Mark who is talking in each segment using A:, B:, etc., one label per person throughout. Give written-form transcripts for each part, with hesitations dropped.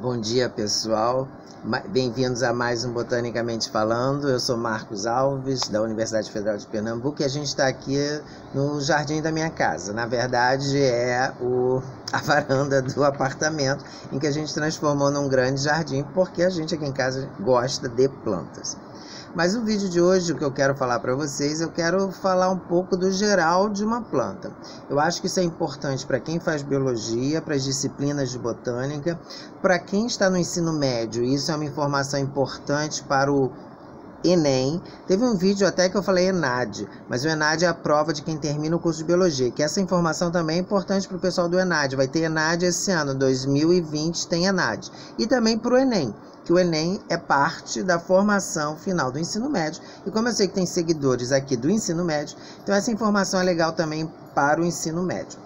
A: Bom dia, pessoal. Bem-vindos a mais um Botanicamente Falando. Eu sou Marcos Alves, da Universidade Federal de Pernambuco, e a gente está aqui no jardim da minha casa. Na verdade, é a varanda do apartamento, em que a gente transformou num grande jardim, porque a gente aqui em casa gosta de plantas. Mas o vídeo de hoje, o que eu quero falar para vocês, eu quero falar um pouco do geral de uma planta. Eu acho que isso é importante para quem faz biologia, para as disciplinas de botânica, para quem está no ensino médio. Isso é uma informação importante para o Enem. Teve um vídeo até que eu falei ENAD, mas o ENAD é a prova de quem termina o curso de biologia, que essa informação também é importante para o pessoal do ENAD. Vai ter ENAD esse ano, 2020 tem ENAD. E também para o Enem, que o Enem é parte da formação final do ensino médio. E como eu sei que tem seguidores aqui do ensino médio, então essa informação é legal também para o ensino médio.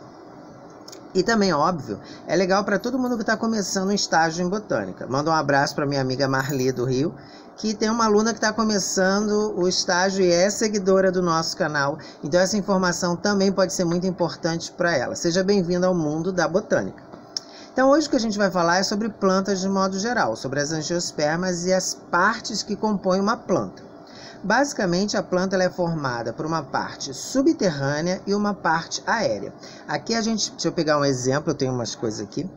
A: E também, óbvio, é legal para todo mundo que está começando um estágio em botânica. Manda um abraço para minha amiga Marli do Rio, que tem uma aluna que está começando o estágio e é seguidora do nosso canal. Então essa informação também pode ser muito importante para ela. Seja bem-vindo ao mundo da botânica. Então hoje o que a gente vai falar é sobre plantas de modo geral, sobre as angiospermas e as partes que compõem uma planta. Basicamente, a planta ela é formada por uma parte subterrânea e uma parte aérea. Aqui deixa eu pegar um exemplo, eu tenho umas coisas aqui.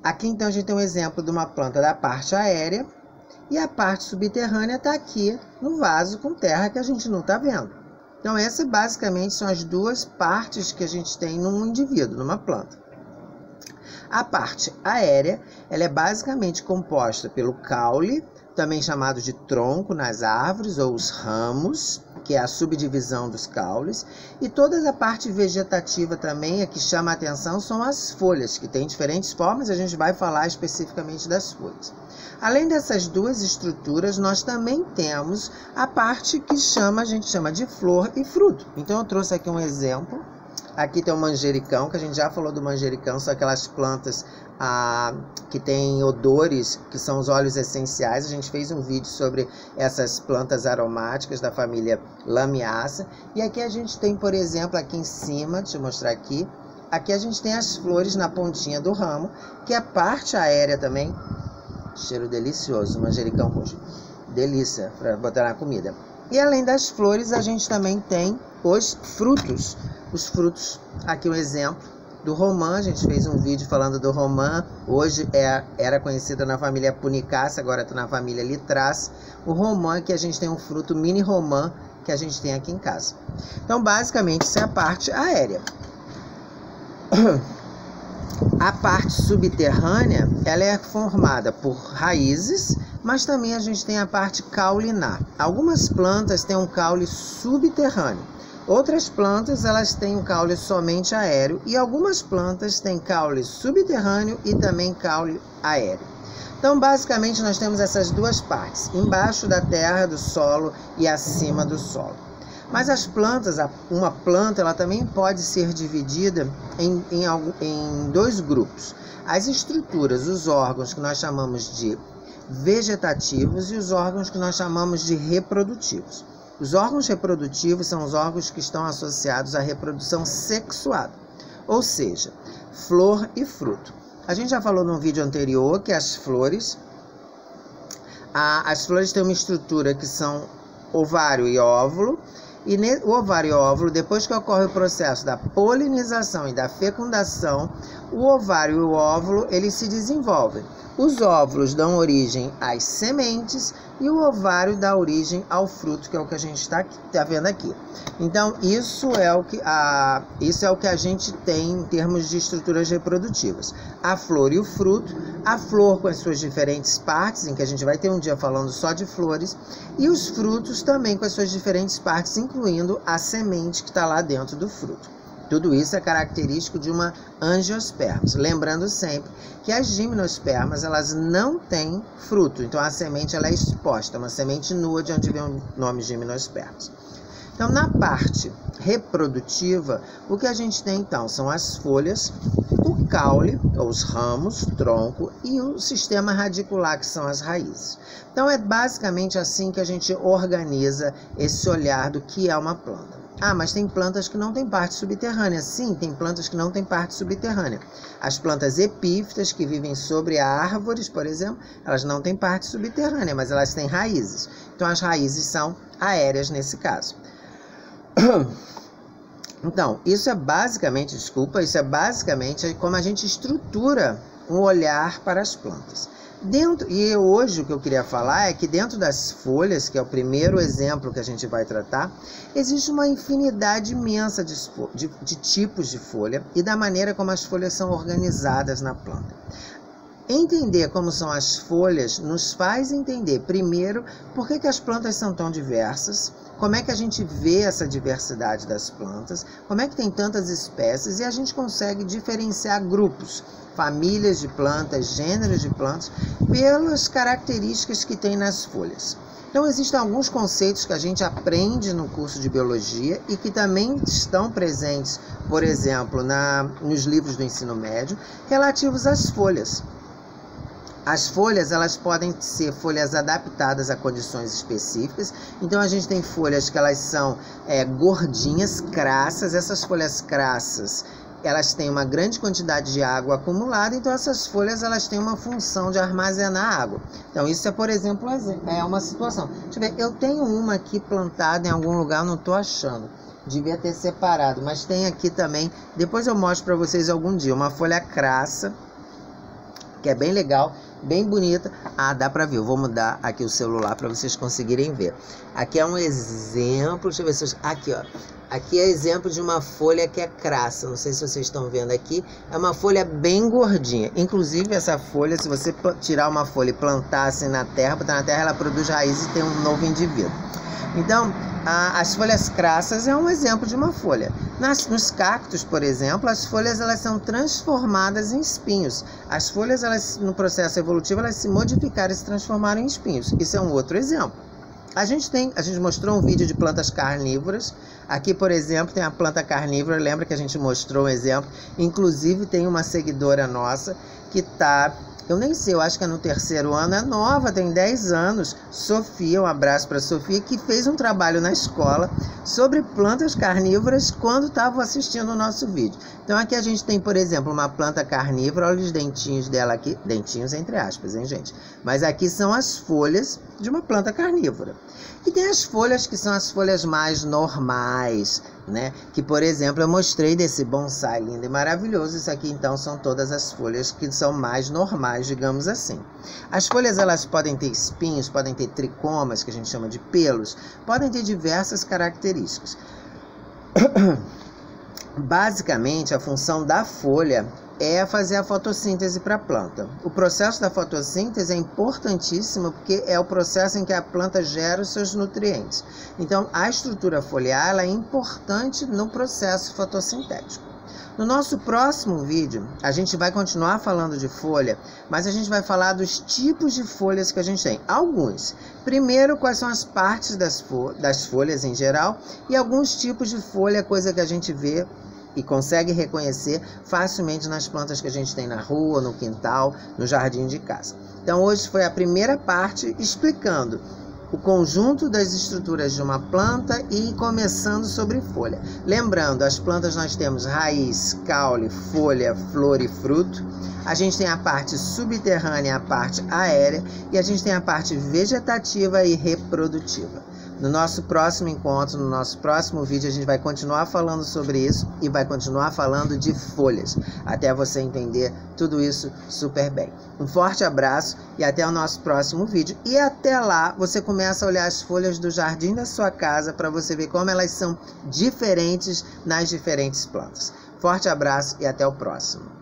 A: Aqui então a gente tem um exemplo de uma planta da parte aérea e a parte subterrânea está aqui no vaso com terra que a gente não está vendo. Então essas basicamente são as duas partes que a gente tem num indivíduo, numa planta. A parte aérea, ela é basicamente composta pelo caule, também chamado de tronco nas árvores, ou os ramos, que é a subdivisão dos caules, e toda a parte vegetativa também, a que chama a atenção, são as folhas, que têm diferentes formas, a gente vai falar especificamente das folhas. Além dessas duas estruturas, nós também temos a parte que a gente chama de flor e fruto. Então eu trouxe aqui um exemplo. Aqui tem o manjericão, que a gente já falou do manjericão, são aquelas plantas que têm odores, que são os óleos essenciais. A gente fez um vídeo sobre essas plantas aromáticas da família Lamiaceae. E aqui a gente tem, por exemplo, aqui em cima, deixa eu mostrar aqui, aqui a gente tem as flores na pontinha do ramo, que é a parte aérea também. Cheiro delicioso, manjericão roxo. Delícia para botar na comida. E além das flores, a gente também tem os frutos. Os frutos, aqui um exemplo do romã, a gente fez um vídeo falando do romã, hoje era conhecida na família Punicaceae, agora está na família Litraceae. O romã, que a gente tem um fruto mini romã, que a gente tem aqui em casa. Então, basicamente, isso é a parte aérea. A parte subterrânea, ela é formada por raízes, mas também a gente tem a parte caulinar. Algumas plantas têm um caule subterrâneo. Outras plantas, elas têm um caule somente aéreo, e algumas plantas têm caule subterrâneo e também caule aéreo. Então, basicamente, nós temos essas duas partes, embaixo da terra, do solo, e acima do solo. Mas as plantas, uma planta, ela também pode ser dividida em dois grupos. As estruturas, os órgãos que nós chamamos de vegetativos e os órgãos que nós chamamos de reprodutivos. Os órgãos reprodutivos são os órgãos que estão associados à reprodução sexuada, ou seja, flor e fruto. A gente já falou num vídeo anterior que as flores têm uma estrutura que são ovário e óvulo, e o ovário e óvulo, depois que ocorre o processo da polinização e da fecundação, o ovário e o óvulo eles se desenvolvem. Os óvulos dão origem às sementes e o ovário dá origem ao fruto, que é o que a gente está vendo aqui. Então, isso é o que a gente tem em termos de estruturas reprodutivas. A flor e o fruto, a flor com as suas diferentes partes, em que a gente vai ter um dia falando só de flores, e os frutos também com as suas diferentes partes, incluindo a semente que está lá dentro do fruto. Tudo isso é característico de uma angiosperma. Lembrando sempre que as gimnospermas, elas não têm fruto. Então, a semente ela é exposta, uma semente nua, de onde vem o nome gimnospermas. Então, na parte reprodutiva, o que a gente tem, então, são as folhas, o caule, ou os ramos, tronco, e o sistema radicular, que são as raízes. Então, é basicamente assim que a gente organiza esse olhar do que é uma planta. Ah, mas tem plantas que não têm parte subterrânea. Sim, tem plantas que não têm parte subterrânea. As plantas epífitas que vivem sobre árvores, por exemplo, elas não têm parte subterrânea, mas elas têm raízes. Então as raízes são aéreas nesse caso. Então, isso é basicamente como a gente estrutura um olhar para as plantas. E hoje o que eu queria falar é que dentro das folhas, que é o primeiro exemplo que a gente vai tratar, existe uma infinidade imensa de tipos de folha e da maneira como as folhas são organizadas na planta. Entender como são as folhas nos faz entender, primeiro, por que as plantas são tão diversas, como é que a gente vê essa diversidade das plantas, como é que tem tantas espécies e a gente consegue diferenciar grupos, famílias de plantas, gêneros de plantas, pelas características que tem nas folhas. Então, existem alguns conceitos que a gente aprende no curso de biologia e que também estão presentes, por exemplo, nos livros do ensino médio, relativos às folhas. As folhas, elas podem ser folhas adaptadas a condições específicas. Então, a gente tem folhas que elas são gordinhas, crassas. Essas folhas crassas, elas têm uma grande quantidade de água acumulada, então essas folhas elas têm uma função de armazenar água. Então isso é, por exemplo, é uma situação. Deixa eu ver, eu tenho uma aqui plantada em algum lugar, não estou achando. Devia ter separado, mas tem aqui também. Depois eu mostro para vocês algum dia. Uma folha crassa, que é bem legal, bem bonita. Ah, dá para ver. Eu vou mudar aqui o celular para vocês conseguirem ver. Aqui é um exemplo. Deixa eu ver se aqui, ó. Aqui é exemplo de uma folha que é crassa. Não sei se vocês estão vendo aqui. É uma folha bem gordinha. Inclusive, essa folha, se você tirar uma folha e plantar assim na terra, botar na terra, ela produz raízes e tem um novo indivíduo. Então, as folhas crassas é um exemplo de uma folha. Nos cactos, por exemplo, as folhas elas são transformadas em espinhos. As folhas, elas, no processo evolutivo, elas se modificaram e se transformaram em espinhos. Isso é um outro exemplo. A gente mostrou um vídeo de plantas carnívoras. Aqui, por exemplo, tem a planta carnívora. Lembra que a gente mostrou um exemplo? Inclusive, tem uma seguidora nossa que está... Eu nem sei, eu acho que é no 3º ano, é nova, tem 10 anos. Sofia, um abraço para Sofia, que fez um trabalho na escola sobre plantas carnívoras quando estava assistindo o nosso vídeo. Então aqui a gente tem, por exemplo, uma planta carnívora, olha os dentinhos dela aqui, dentinhos entre aspas, hein, gente? Mas aqui são as folhas de uma planta carnívora. E tem as folhas que são as folhas mais normais, né? Que, por exemplo, eu mostrei desse bonsai lindo e maravilhoso. Isso aqui, então, são todas as folhas que são mais normais, digamos assim. As folhas, elas podem ter espinhos, podem ter tricomas, que a gente chama de pelos, podem ter diversas características. Basicamente, a função da folha é fazer a fotossíntese para a planta. O processo da fotossíntese é importantíssimo porque é o processo em que a planta gera os seus nutrientes. Então, a estrutura foliar ela é importante no processo fotossintético. No nosso próximo vídeo, a gente vai continuar falando de folha, mas a gente vai falar dos tipos de folhas que a gente tem. Alguns. Primeiro, quais são as partes das folhas em geral e alguns tipos de folha, coisa que a gente vê e consegue reconhecer facilmente nas plantas que a gente tem na rua, no quintal, no jardim de casa. Então hoje foi a primeira parte explicando o conjunto das estruturas de uma planta e começando sobre folha. Lembrando, as plantas nós temos raiz, caule, folha, flor e fruto. A gente tem a parte subterrânea, a parte aérea e a gente tem a parte vegetativa e reprodutiva. No nosso próximo encontro, no nosso próximo vídeo, a gente vai continuar falando sobre isso e vai continuar falando de folhas, até você entender tudo isso super bem. Um forte abraço e até o nosso próximo vídeo. E até lá, você começa a olhar as folhas do jardim da sua casa para você ver como elas são diferentes nas diferentes plantas. Forte abraço e até o próximo.